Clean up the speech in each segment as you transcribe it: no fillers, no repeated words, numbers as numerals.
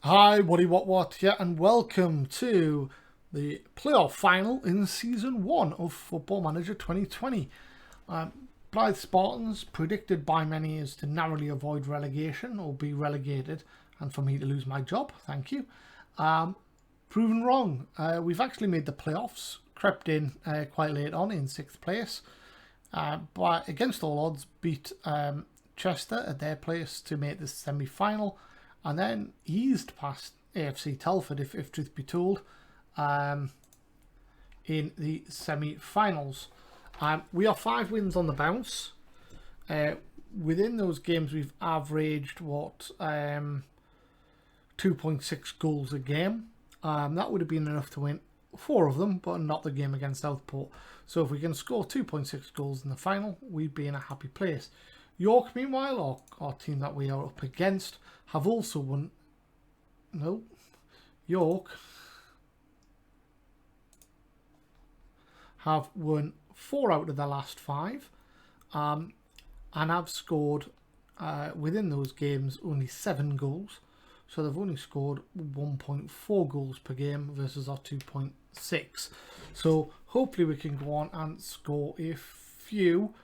Hi, what, yeah, and welcome to the playoff final in Season 1 of Football Manager 2020. Blyth Spartans, predicted by many as to narrowly avoid relegation or be relegated, and for me to lose my job, thank you. Proven wrong. We've actually made the playoffs, crept in quite late on in 6th place, but against all odds beat Chester at their place to make this semi-final, and then eased past AFC Telford, if truth be told, in the semi-finals. We are 5 wins on the bounce. Within those games, we've averaged 2.6 goals a game. That would have been enough to win 4 of them, but not the game against Southport. So if we can score 2.6 goals in the final, we'd be in a happy place. York, meanwhile, our team that we are up against, have also won. No, York have won 4 out of their last 5, and have scored within those games only 7 goals. So they've only scored 1.4 goals per game versus our 2.6. So hopefully we can go on and score a few.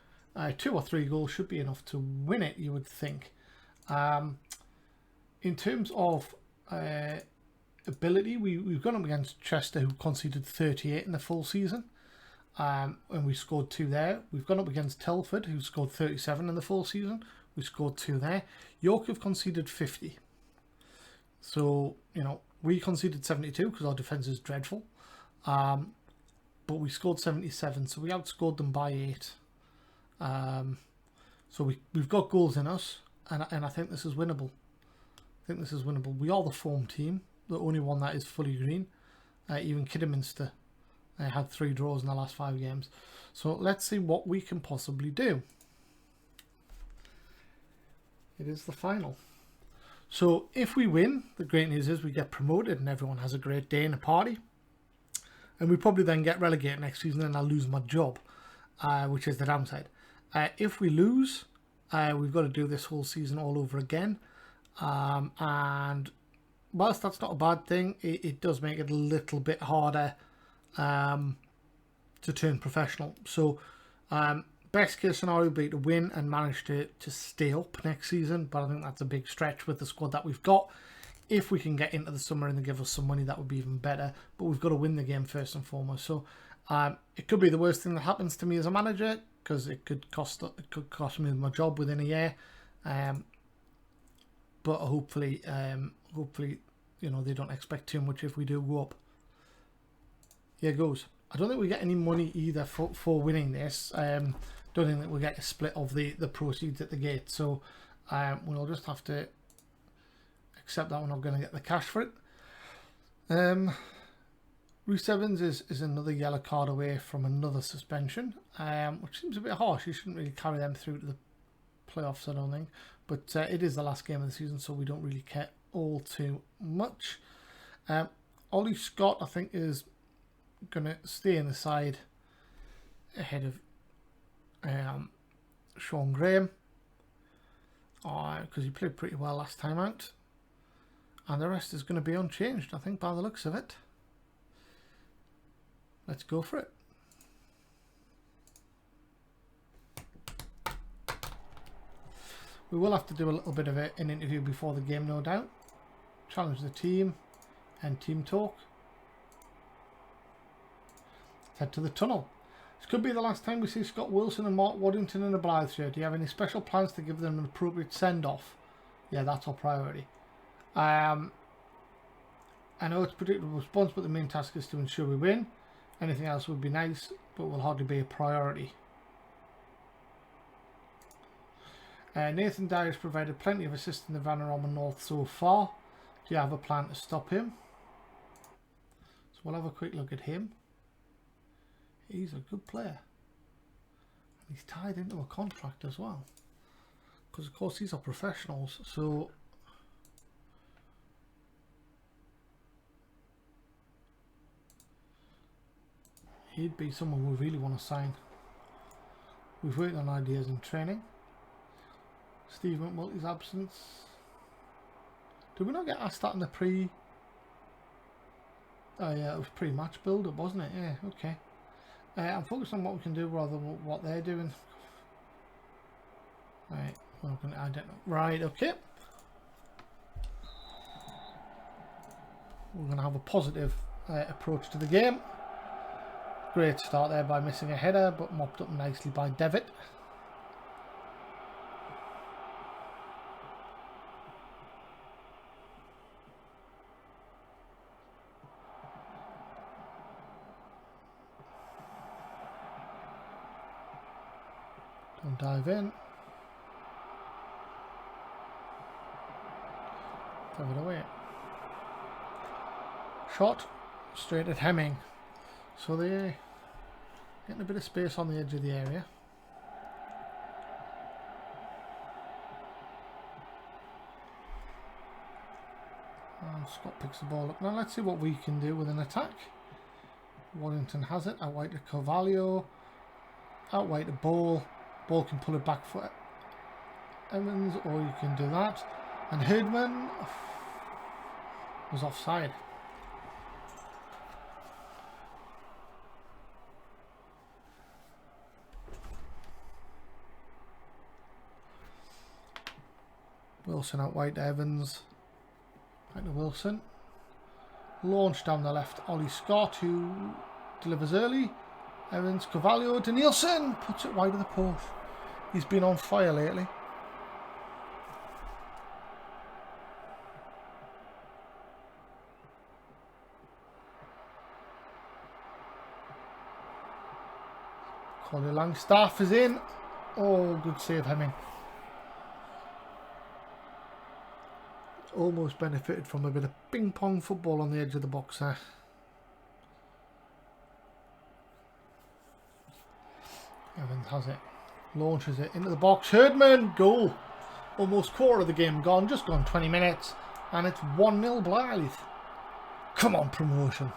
2 or 3 goals should be enough to win it, you would think. In terms of ability, we've gone up against Chester, who conceded 38 in the full season. And we scored 2 there. We've gone up against Telford, who scored 37 in the full season. We scored 2 there. York have conceded 50. So, we conceded 72 because our defence is dreadful. But we scored 77, so we outscored them by 8. So we've got goals in us, and I think this is winnable. We are the form team, the only one that is fully green. Even Kidderminster had 3 draws in the last 5 games. So let's see what we can possibly do. It is the final. So if we win, the great news is we get promoted and everyone has a great day and a party. And we probably then get relegated next season and I'll lose my job, which is the downside. If we lose, we've got to do this whole season all over again. And whilst that's not a bad thing, it does make it a little bit harder to turn professional. So best case scenario would be to win and manage to stay up next season, but I think that's a big stretch with the squad that we've got. If we can get into the summer and they give us some money, that would be even better, but we've got to win the game first and foremost. So it could be the worst thing that happens to me as a manager, because it could cost me my job within a year, but hopefully they don't expect too much if we do go up. Here goes. I don't think we get any money either for winning this. Don't think that we'll get a split of the proceeds at the gate, so we'll just have to accept that we're not going to get the cash for it. Reece Evans is another yellow card away from another suspension, which seems a bit harsh. You shouldn't really carry them through to the playoffs, I don't think, but it is the last game of the season, so we don't really care all too much. Ollie Scott, I think, is going to stay in the side ahead of Sean Graham, because he played pretty well last time out, and the rest is going to be unchanged, I think, by the looks of it. Let's go for it. We will have to do a little bit of an interview before the game, no doubt. Challenge the team and team talk. Head to the tunnel. This could be the last time we see Scott Wilson and Mark Waddington in a Blyth shirt. Do you have any special plans to give them an appropriate send-off? Yeah, that's our priority. I know it's predictable response, but the main task is to ensure we win. Anything else would be nice, but will hardly be a priority. Nathan Dyer has provided plenty of assists in the Vanarama North so far. Do you have a plan to stop him? So we'll have a quick look at him. He's a good player. And he's tied into a contract as well. Because, of course, these are professionals. So he'd be someone we really want to sign. We've worked on ideas in training. Steve McMulty's absence. Did we not get asked that in the pre... Oh yeah, it was pre-match build-up, wasn't it? Yeah, okay. I'm focused on what we can do rather than what they're doing. Right, I don't know. Right, okay. We're going to have a positive approach to the game. Great start there by missing a header, but mopped up nicely by Devitt. Don't dive in. Throw it away. Shot straight at Hemming. So they're getting a bit of space on the edge of the area. And Scott picks the ball up. Now let's see what we can do with an attack. Warrington has it. Out wide to Carvalho. Out wide to Ball. Ball can pull it back for Evans, or you can do that. And Herdman was offside. Wilson out wide to Evans. Back to Wilson. Launch down the left. Ollie Scott, who delivers early. Evans, Carvalho to Nielsen. Puts it wide of the post. He's been on fire lately. Collier Langstaff is in. Oh, good save, Hemming. Almost benefited from a bit of ping pong football on the edge of the box there. Evans has it. Launches it into the box. Herdman, goal. Almost quarter of the game gone. Just gone 20 minutes. And it's 1-0 Blyth. Come on, promotion.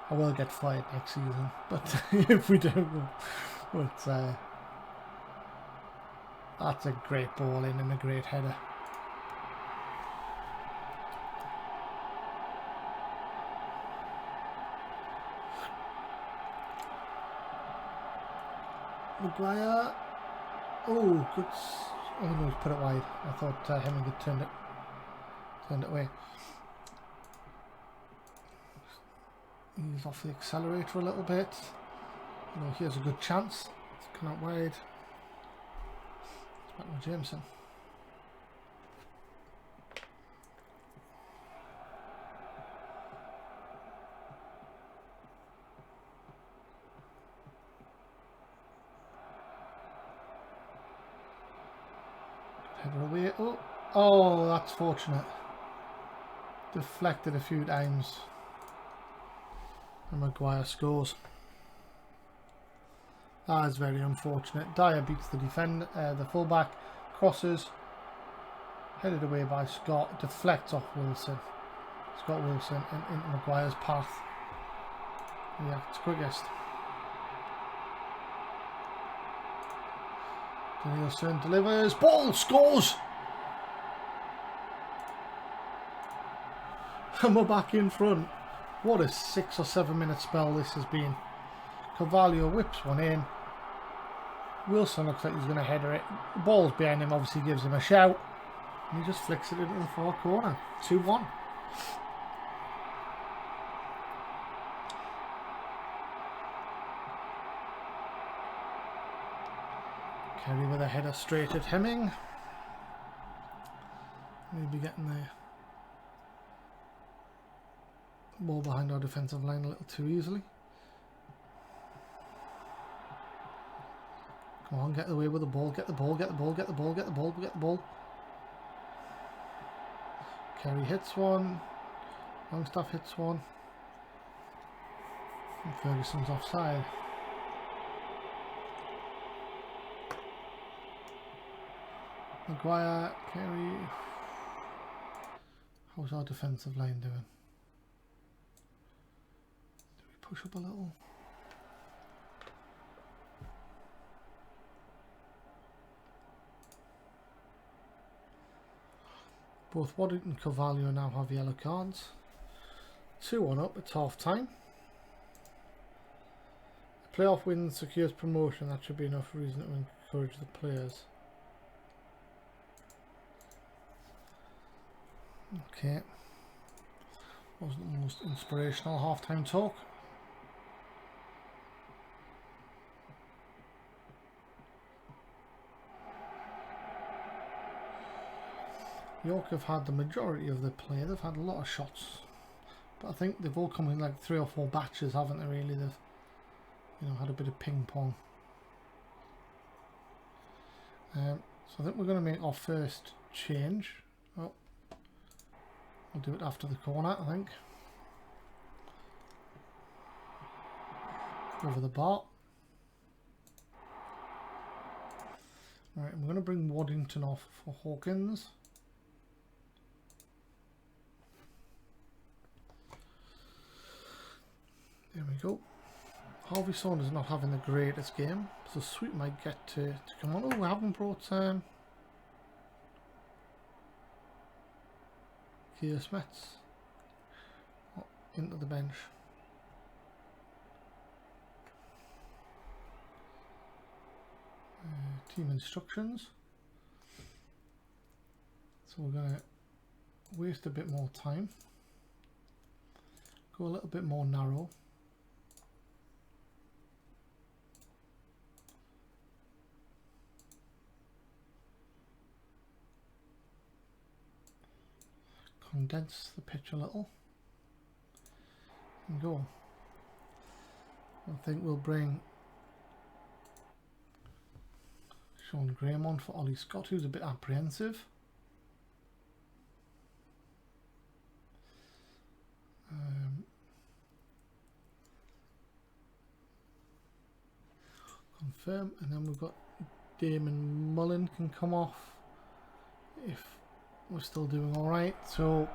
I will get fired next season. But if we don't. But that's a great ball in and a great header. Maguire. Oh, good. Oh no, he's put it wide. I thought Hemming had turned it away. He's off the accelerator a little bit. You know, here's a good chance. It's come out wide. It's back with Jameson. Header away. Oh, that's fortunate. Deflected a few times. And Maguire scores. That is very unfortunate. Dyer beats the the fullback. Crosses. Headed away by Scott. Deflects off Wilson. Scott Wilson into Maguire's path. Yeah, it's quickest. Nielsen delivers. Ball scores. And we're back in front. What a 6 or 7 minute spell this has been. Carvalho whips one in. Wilson looks like he's going to header it. The ball's behind him, obviously gives him a shout. And he just flicks it into the far corner. 2-1. Kerry with a header straight at Hemming. Maybe getting the ball behind our defensive line a little too easily. Come on, get away with the ball, get the ball, get the ball, get the ball, get the ball, get the ball. Kerry hits one. Longstaff hits one. And Ferguson's offside. Maguire, Kerry. How's our defensive line doing? Do we push up a little? Both Waddington and Carvalho now have yellow cards. 2-1 up, it's half time. The playoff win secures promotion. That should be enough reason to encourage the players. Okay. Wasn't the most inspirational half-time talk. York have had the majority of the play. They've had a lot of shots, but I think they've all come in like 3 or 4 batches, haven't they? Really, they've, you know, had a bit of ping pong. So I think we're going to make our first change. Oh, we'll do it after the corner, I think. Over the bar. Right, I'm going to bring Waddington off for Hawkins. There we go. Harvey Saunders not having the greatest game, so Sweet might get to come on. Oh, we haven't brought Keir Smets into the bench. Team instructions. So we're going to waste a bit more time. Go a little bit more narrow. Condense the pitch a little and go. I think we'll bring Sean Graham on for Ollie Scott, who's a bit apprehensive. Confirm, and then we've got Damon Mullen can come off if we're still doing alright. So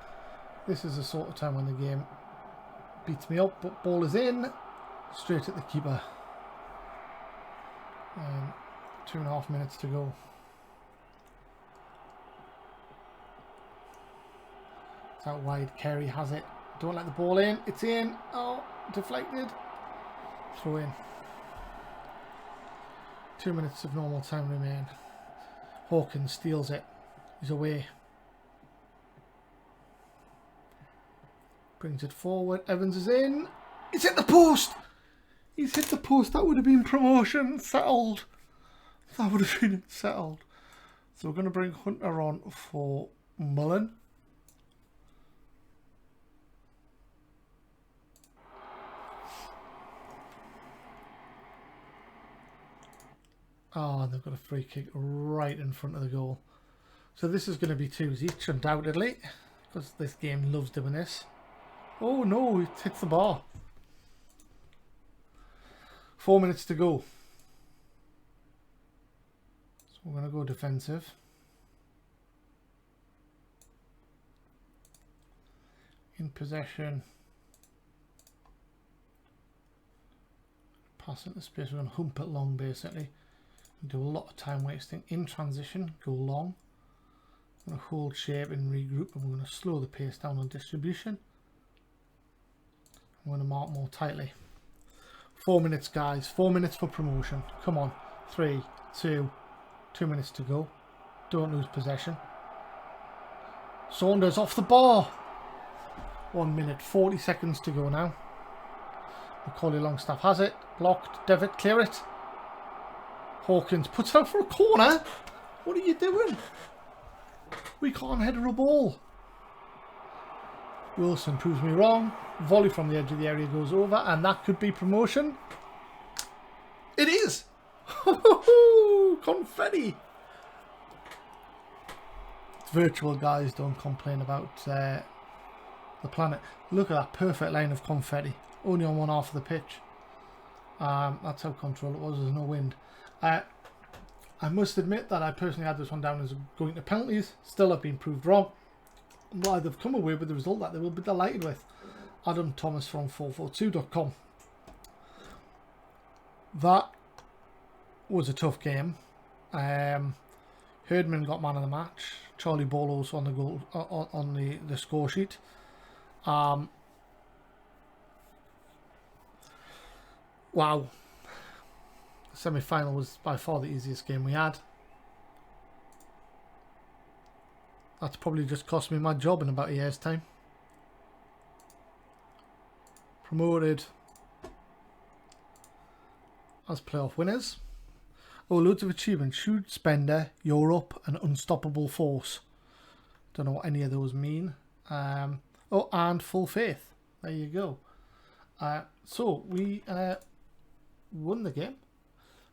this is the sort of time when the game beats me up, but ball is in, straight at the keeper. 2.5 minutes to go. It's out wide, Kerry has it. Don't let the ball in, it's in. Oh, deflected. Throw in. 2 minutes of normal time remain. Hawkins steals it. He's away. Brings it forward. Evans is in. He's hit the post. He's hit the post. That would have been promotion. Settled. That would have been settled. So we're going to bring Hunter on for Mullen. Oh, and they've got a free kick right in front of the goal. So this is going to be 2s each, undoubtedly, because this game loves doing this. Oh no, it hits the bar. 4 minutes to go. So we're going to go defensive. In possession. Pass into space, we're going to hump it long basically. Do a lot of time wasting. In transition, go long. I'm going to hold shape and regroup, and we're going to slow the pace down on distribution. I'm going to mark more tightly. 4 minutes, guys. 4 minutes for promotion. Come on. 3, 2, 2 minutes to go. Don't lose possession. Saunders off the bar. 1 minute, 40 seconds to go now. Macaulay Longstaff has it. Blocked. Devitt, clear it. Hawkins puts out for a corner. What are you doing? We can't header a ball. Wilson proves me wrong. Volley from the edge of the area goes over, and that could be promotion. It is. Confetti. It's virtual, guys. Don't complain about the planet. Look at that perfect line of confetti. Only on one half of the pitch. That's how controlled it was. There's no wind. I must admit that I personally had this one down as going to penalties. Still have been proved wrong. But they've come away with the result that they will be delighted with. Adam Thomas from 442.com. That was a tough game. Herdman got man of the match. Charlie Ball also on the goal on the score sheet. Wow, the semi-final was by far the easiest game we had. That's probably just cost me my job in about a year's time. Promoted as playoff winners. Oh, loads of achievements. Shoot, Spender, Europe, and Unstoppable Force. Don't know what any of those mean. Oh, and Full Faith. There you go. So we won the game.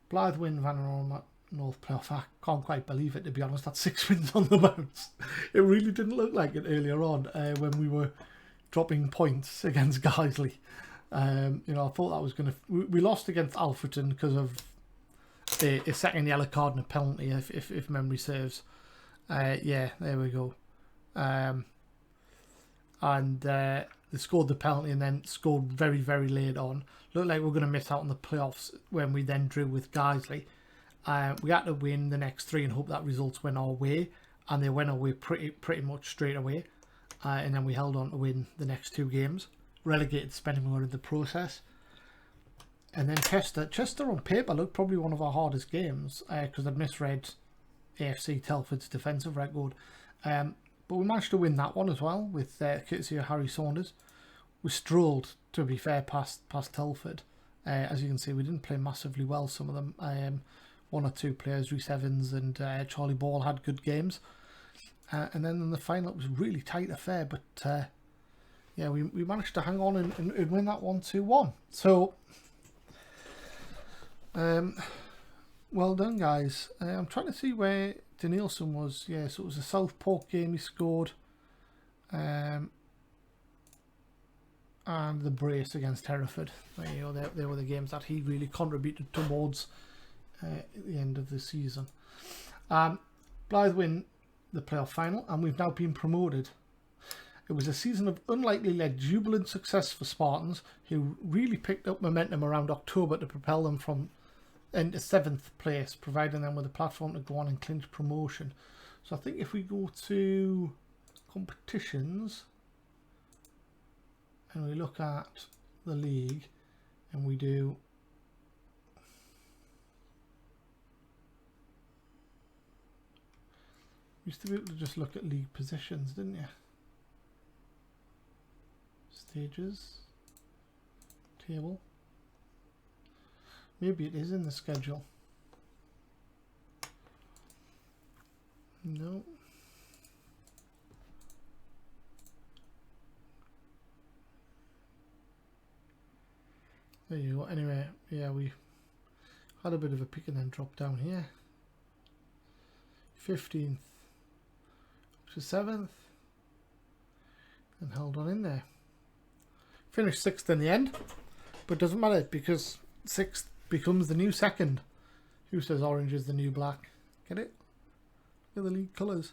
Blyth win, Vanarama North playoff. I can't quite believe it, to be honest. That's 6 wins on the bounce. It really didn't look like it earlier on when we were dropping points against Guiseley. I thought that was going to... We lost against Alfreton because of a second yellow card and a penalty, if memory serves. Yeah, there we go. They scored the penalty and then scored very, very late on. Looked like we were going to miss out on the playoffs when we then drew with Guiseley. We had to win the next 3 and hope that results went our way, and they went our way pretty much straight away. And then we held on to win the next 2 games. Relegated Spennymoor in the process. And then Chester on paper looked probably one of our hardest games because I'd misread AFC Telford's defensive record. But we managed to win that one as well with courtesy of Harry Saunders. We strolled, to be fair, past Telford. As you can see, we didn't play massively well, some of them. 1 or 2 players, Rhys Evans and Charlie Ball, had good games. And then in the final, it was a really tight affair. But yeah, we managed to hang on and win that 1-2-1. So... well done, guys. I'm trying to see where Danielson was. Yeah, so it was a Southport game he scored, and the brace against Hereford. There you go. They were the games that he really contributed towards at the end of the season. Blyth win the playoff final, and we've now been promoted. It was a season of unlikely led jubilant success for Spartans, who really picked up momentum around October to propel them from into 7th place, providing them with a platform to go on and clinch promotion. So I think if we go to competitions and we look at the league and we do used to be able to just look at league positions, didn't you? Stages, table. Maybe it is in the schedule. No. There you go. Anyway, yeah, we had a bit of a pick and then dropped down here. 15th to 7th. And held on in there. Finished 6th in the end. But doesn't matter because 6th becomes the new 2nd. Who says orange is the new black? Get it? Look at the league colours.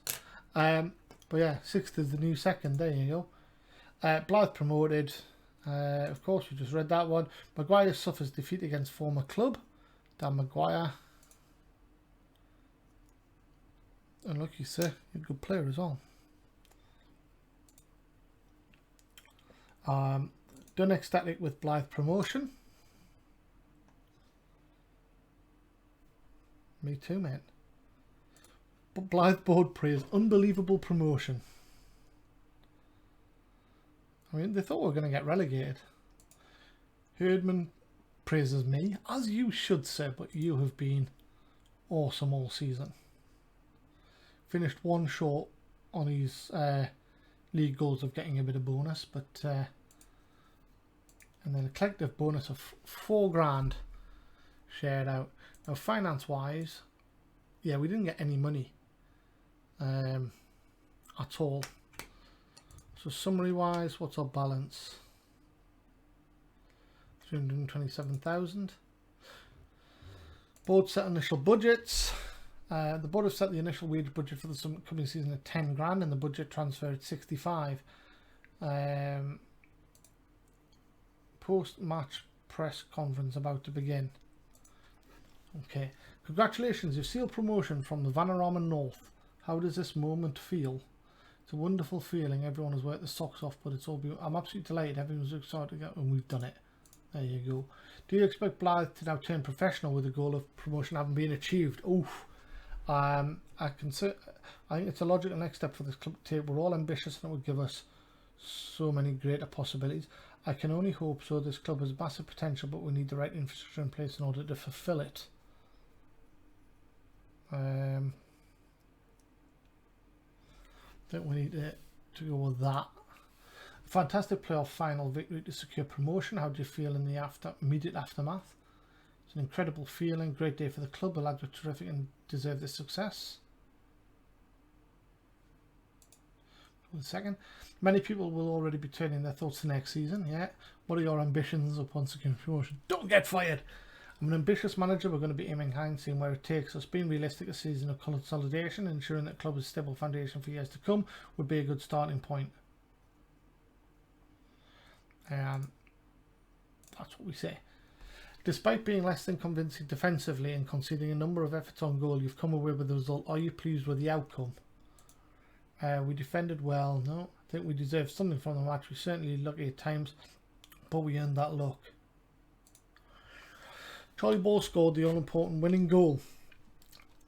But yeah, 6th is the new 2nd. There you go. Blyth promoted. Of course, we just read that one. Maguire suffers defeat against former club. Dan Maguire. Unlucky, sir. You're a good player as well. Done ecstatic with Blyth promotion. Me too, mate. But Blyth board praised unbelievable promotion. I mean, they thought we were going to get relegated. Herdman praises me, as you should, sir, but you have been awesome all season. Finished 1 short on his league goals of getting a bit of bonus, but and then a collective bonus of 4 grand shared out. Now, finance-wise, yeah, we didn't get any money at all. So summary-wise, what's our balance? 327,000. Board set initial budgets. The board have set the initial wage budget for the coming season at 10 grand and the budget transfer at 65. Post-match press conference about to begin. Okay. Congratulations, you've sealed promotion from the Vanarama North. How does this moment feel? It's a wonderful feeling. Everyone has worked the socks off, but it's all beautiful. I'm absolutely delighted. Everyone's excited to get, and we've done it. There you go. Do you expect Blyth to now turn professional with the goal of promotion having been achieved? Oof. I think it's a logical next step for this club to take. We're all ambitious and it would give us so many greater possibilities. I can only hope so. This club has massive potential, but we need the right infrastructure in place in order to fulfill it. I think we need to go with that. A fantastic playoff final victory to secure promotion. How do you feel in the immediate aftermath? It's an incredible feeling. Great day for the club. The lads were terrific and deserve this success. One second. Many people will already be turning their thoughts to next season. Yeah. What are your ambitions upon securing promotion? Don't get fired. I'm an ambitious manager. We're going to be aiming high and seeing where it takes us. Being realistic, a season of consolidation, ensuring that the club is a stable foundation for years to come would be a good starting point. That's what we say. Despite being less than convincing defensively and conceding a number of efforts on goal, you've come away with the result. Are you pleased with the outcome? We defended well. No, I think we deserved something from the match. We certainly lucky at times, but we earned that luck. Charlie Ball scored the all-important winning goal.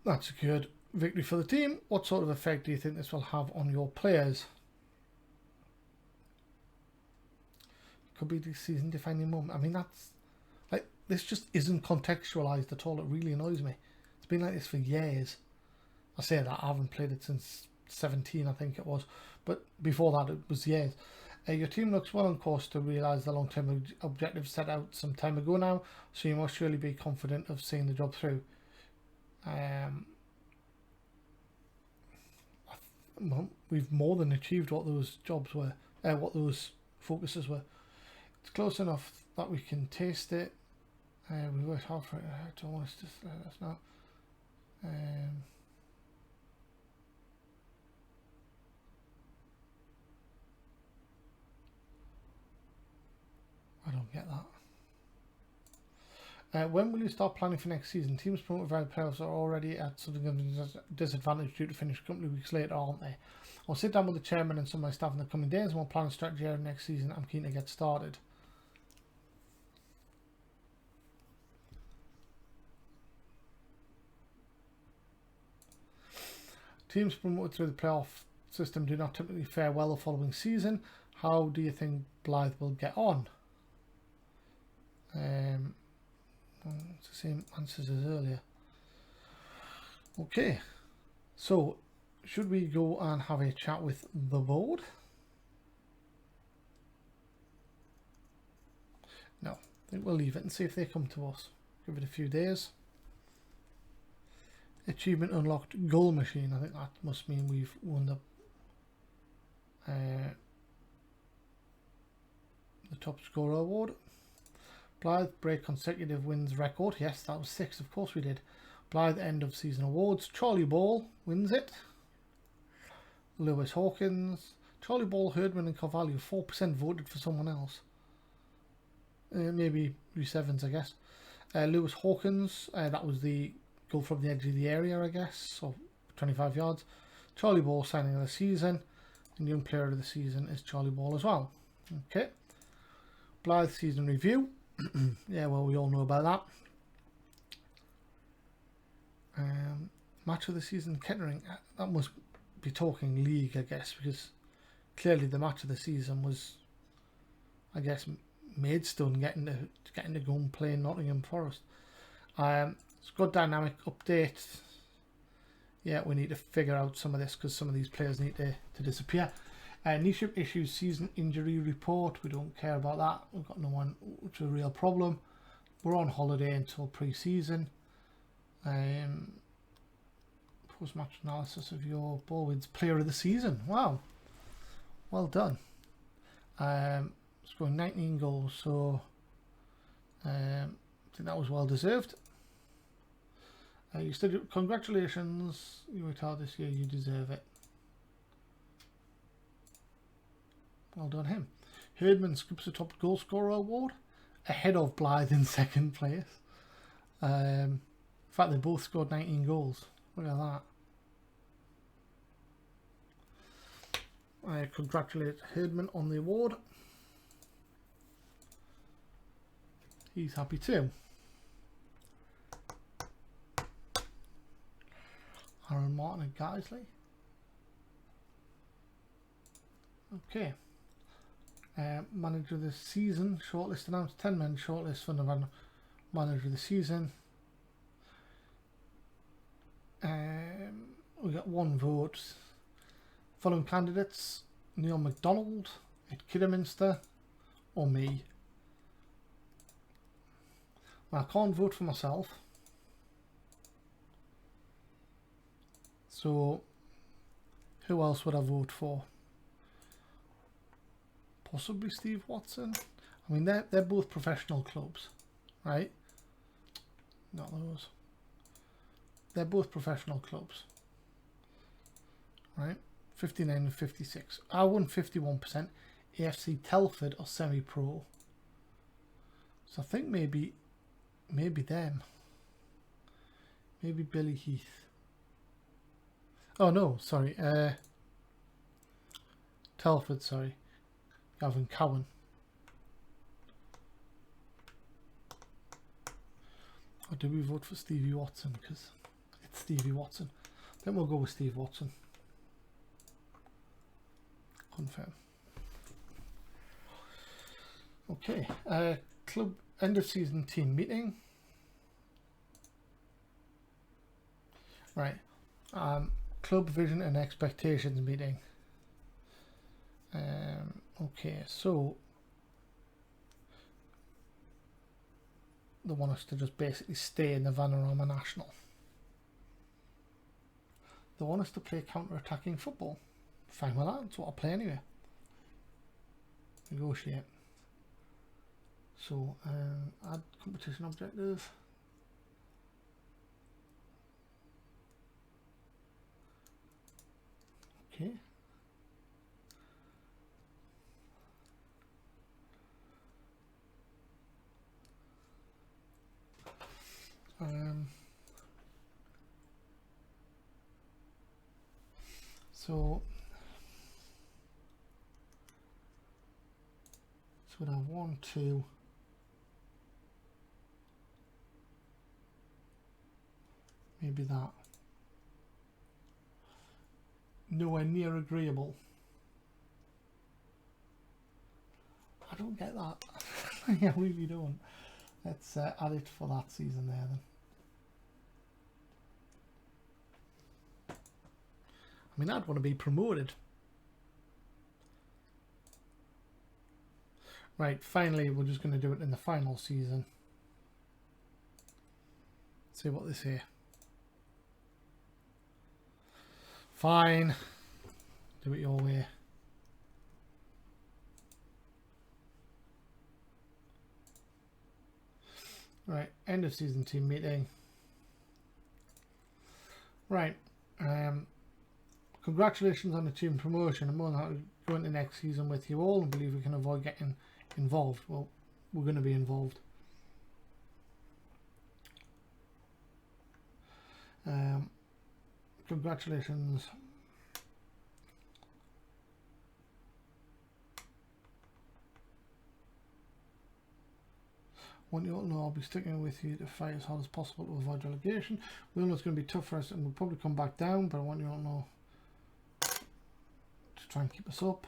That secured victory for the team. What sort of effect do you think this will have on your players? Could be the season-defining moment. I mean, that's like, this just isn't contextualised at all. It really annoys me. It's been like this for years. I say that I haven't played it since 17, I think it was, but before that it was years. Your team looks well on course to realise the long-term objectives set out some time ago now, so you must surely be confident of seeing the job through. Well, we've more than achieved what those jobs were, what those focuses were. It's close enough that we can taste it. We worked hard for it. I don't want us to let us know. I don't get that. When will you start planning for next season? Teams promoted via playoffs are already at something of a disadvantage due to finish a couple of weeks later, aren't they? I'll sit down with the chairman and some of my staff in the coming days and we'll plan a strategy out next season. I'm keen to get started. Teams promoted through the playoff system do not typically fare well the following season. How do you think Blyth will get on? It's the same answers as earlier. Okay, so should we go and have a chat with the board? No, I think we'll leave it and see if they come to us. Give it a few days. Achievement unlocked, goal machine. I think that must mean we've won the top scorer award. Blyth break consecutive wins record. Yes, that was 6. Of course we did. Blyth end of season awards. Charlie Ball wins it. Lewis Hawkins. Charlie Ball, Herdman and Carvalho. 4% voted for someone else. Maybe Reece Evans, I guess. Lewis Hawkins. That was the goal from the edge of the area, I guess. So 25 yards. Charlie Ball signing of the season. And young player of the season is Charlie Ball as well. Okay. Blyth season review. Yeah, well, we all know about that. Match of the season, Kettering. That must be talking league, I guess, because clearly the match of the season was, I guess, Maidstone getting to go and play Nottingham Forest. Squad dynamic update. Yeah, we need to figure out some of this because some of these players need to disappear. Niche issues, season injury report. We don't care about that. We've got no one, which is a real problem. We're on holiday until pre-season. Post-match analysis of your Ballwins player of the season. Wow, well done. Scoring 19 goals, so I think that was well deserved. You still congratulations. You worked hard this year. You deserve it. Well done him. Herdman scoops the top goal scorer award ahead of Blyth in second place. In fact, they both scored 19 goals. Look at that. I congratulate Herdman on the award. He's happy too. Aaron Martin and Geisley. Okay. Manager of the season. Shortlist announced. 10 men shortlist for November. Manager of the season. We got 1 vote. Following candidates: Neil MacDonald, Ed Kidderminster, or me. Well, I can't vote for myself. So, who else would I vote for? Possibly Steve Watson. I mean, they're both professional clubs, right? Not those. They're both professional clubs, right? 59 and 56. I won 51%. AFC Telford or semi-pro. So I think maybe them. Maybe Billy Heath. Oh no, sorry. Telford, sorry. Gavin Cowan. Or do we vote for Stevie Watson? Because it's Stevie Watson. Then we'll go with Steve Watson. Confirm. Okay. Club end of season team meeting. Right. Club vision and expectations meeting. Okay, so they want us to just basically stay in the Vanarama National. They want us to play counter-attacking football. Fine with that, that's what I play anyway. Negotiate. So, add competition objective. Okay. So we have 1, 2. Maybe that. Nowhere near agreeable. I don't get that. I really don't. Let's add it for that season there then. I mean, I'd want to be promoted. Right, finally, we're just going to do it in the final season. See what they say. Fine. Do it your way. Right, end of season team meeting. Right. Congratulations on the team promotion. I'm more than happy to go into next season with you all and believe we can avoid getting involved. Well, we're going to be involved. Congratulations. Want you all to know I'll be sticking with you to fight as hard as possible to avoid relegation. We all know it's going to be tough for us and we'll probably come back down, but I want you all to know to try and keep us up.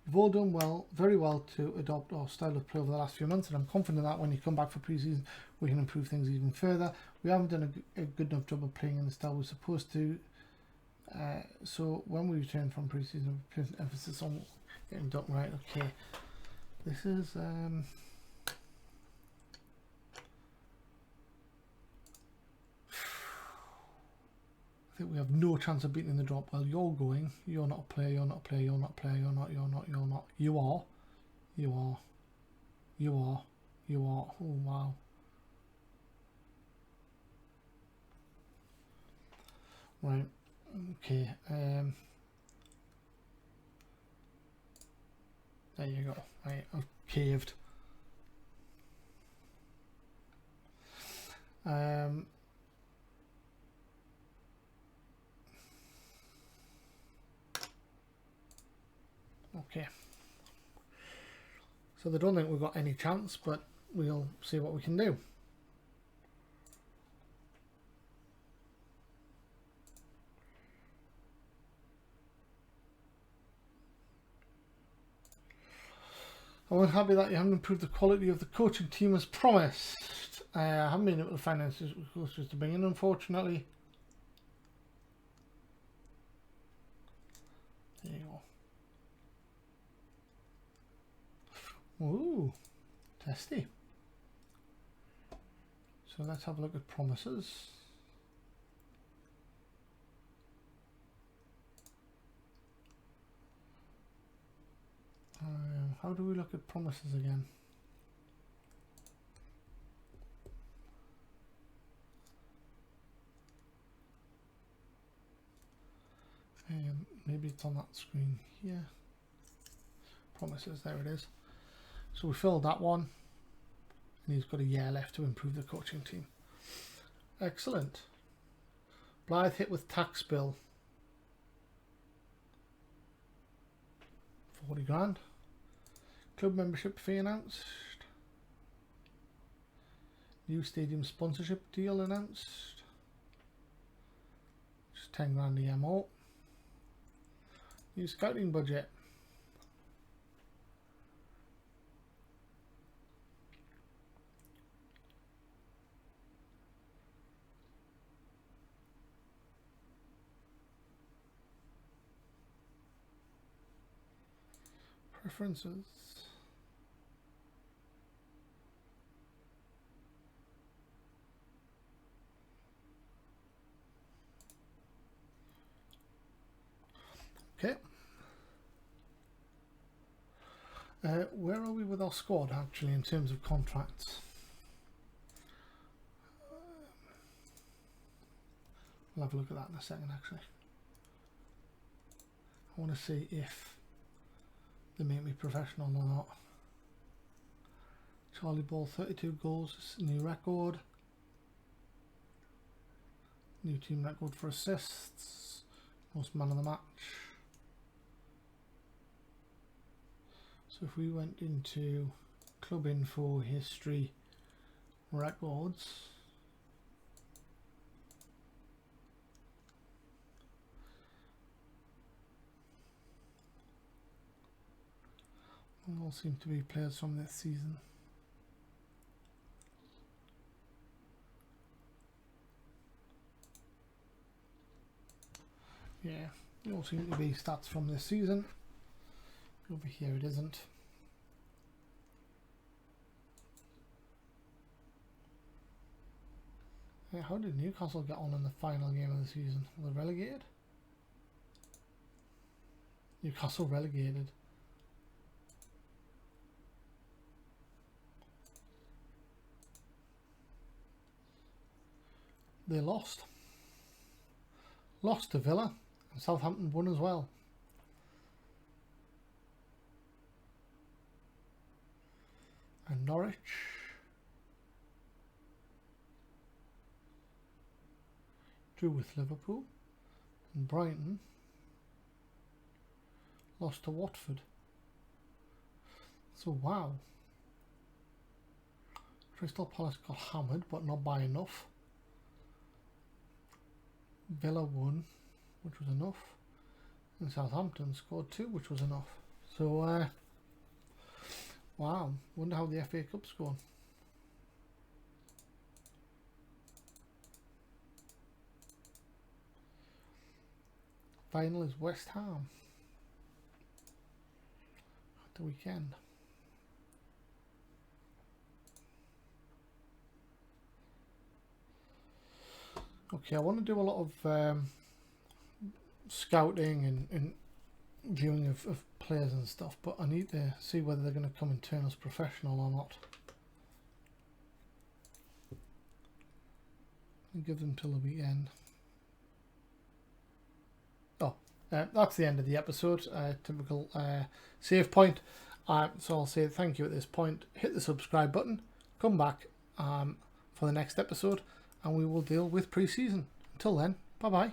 You've all done well, very well to adopt our style of play over the last few months, and I'm confident that when you come back for pre-season we can improve things even further. We haven't done a good enough job of playing in the style we're supposed to, so when we return from pre-season we put emphasis on getting done right. Okay, this is I think we have no chance of beating the drop. Well, you're going. You're not a player. You're not a player. You're not a player. You're not. You're not. You're not. You are. You are. You are. You are. Oh wow. Right. Okay. There you go. Right. I've caved. Okay. So they don't think we've got any chance, but we'll see what we can do. I'm unhappy that you haven't improved the quality of the coaching team as promised. I haven't been able to find any coaches to bring in, unfortunately. There you go. Ooh, testy. So let's have a look at promises. How do we look at promises again? Maybe it's on that screen here. Promises, there it is. So we filled that one, and he's got a year left to improve the coaching team. Excellent. Blyth hit with tax bill. 40 grand. Club membership fee announced. New stadium sponsorship deal announced. Just 10 grand EMO. New scouting budget. Preferences. Okay. Where are we with our squad actually in terms of contracts? We'll have a look at that in a second actually. I want to see if they make me professional or not. Charlie Ball, 32 goals, new record. New team record for assists. Most man of the match. So if we went into club info, history, records. All seem to be players from this season. Yeah, they all seem to be stats from this season. Over here it isn't. Yeah, how did Newcastle get on in the final game of the season? Were they relegated? Newcastle relegated. They lost. Lost to Villa, and Southampton won as well. And Norwich drew with Liverpool, and Brighton lost to Watford. So wow, Crystal Palace got hammered, but not by enough. Villa won, which was enough, and Southampton scored 2, which was enough. So wow, wonder how the FA Cup's going. Final is West Ham at the weekend. Okay, I want to do a lot of scouting and viewing of players and stuff, but I need to see whether they're going to come and turn us professional or not. I'll give them till the weekend. Oh, that's the end of the episode. Typical save point. So I'll say thank you at this point. Hit the subscribe button. Come back. for the next episode, and we will deal with pre-season. Until then, bye bye.